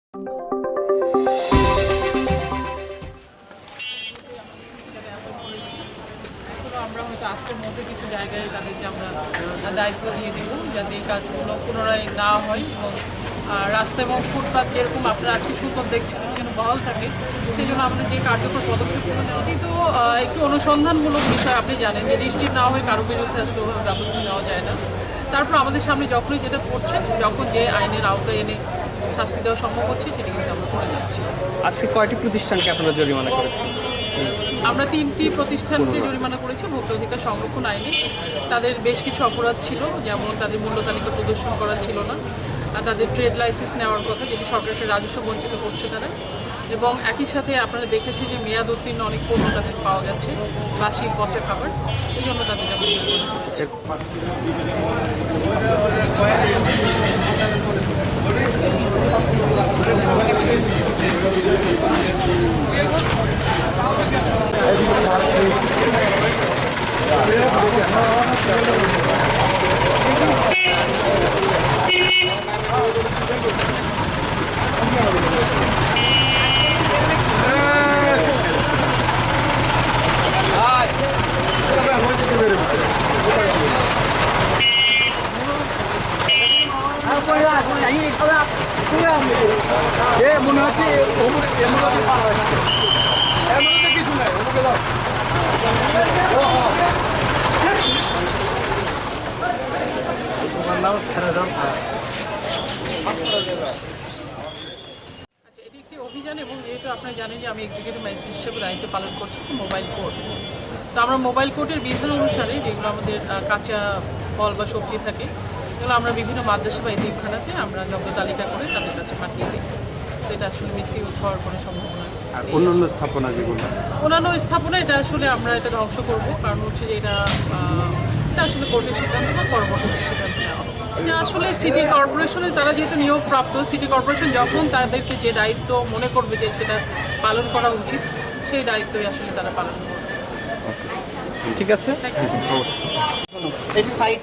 আমরা হয়তো আজকের মধ্যে কিছু জায়গায় তাদেরকে আমরা দায়িত্ব দিয়ে দেবো যাতে এই কাজগুলো পুনরায় না হয় এবং রাস্তা এবং ফুটপাত যেরকম আপনারা আজকে সুন্দর দেখছেন যেন বহাল থাকে সেই জন্য আমাদের যে কার্যকর পদক্ষেপগুলো নেওয়া কিন্তু একটু অনুসন্ধানমূলক বিষয় আপনি জানেন যে নিশ্চিত না হয়ে কারো বিরুদ্ধে আসলে ব্যবস্থা নেওয়া যায় না। তারপর আমাদের সামনে যখনই যেটা পড়ছে যখন যে আইনের আওতায় এনে শাস্তি দেওয়া সম্ভব হচ্ছে সেটা কিন্তু আমরা করে যাচ্ছি। আজকে কয়টি প্রতিষ্ঠানকে আপনারা জরিমানা করেছেন? আমরা 3টি প্রতিষ্ঠানকে জরিমানা করেছি ভোক্তা অধিকার সংরক্ষণ আইনে। তাদের বেশ কিছু অপরাধ ছিল, যেমন তাদের মূল্য তালিকা প্রদর্শন করা ছিল না, তাদের ট্রেড লাইসেন্স নেওয়ার কথা যেটি সরকারকে রাজস্ব বঞ্চিত করছে তারা, এবং একই সাথে আপনারা দেখেছেন যে মেয়াদ উত্তীর্ণ অনেক পণ্য তাদের পাওয়া গেছে, বাসি পচা খাবার, এই জন্য তাদের আমরা জরিমানা করেছি। মনে হচ্ছে কিছু নাই এটি একটি অভিযান এবং যেহেতু আপনারা জানেন যে আমি এক্সিকিউটিভ ম্যাজিস্ট্রেট হিসেবে দায়িত্ব পালন করছি মোবাইল কোর্ট, তো আমরা মোবাইল কোর্টের বিধান অনুসারে যেগুলো আমাদের কাঁচা ফল বা সবজি থাকে এগুলো আমরা বিভিন্ন মাদ্রাসা বা এতিমখানাতে আমরা জব্দ তালিকা করে তাদের কাছে পাঠিয়ে দিই। তো এটা আসলে মিসইউজ হওয়ার কোনো সম্ভাবনা নেই। আর অন্যান্য স্থাপনা যেগুলো অন্যান্য স্থাপনা এটা আসলে আমরা এটা ধ্বংস করব, কারণ হচ্ছে যে এটা আসলে কোর্টের সিদ্ধান্ত বা পরবর্তী সিদ্ধান্ত নেওয়া হবে। এটা আসলে সিটি কর্পোরেশনের তারা যেহেতু নিয়োগপ্রাপ্ত, সিটি কর্পোরেশন যখন তাদেরকে যে দায়িত্ব মনে করবে যে সেটা পালন করা উচিত সেই দায়িত্বই আসলে তারা পালন করবে। ঠিক আছে। Thank you. একটু সাইড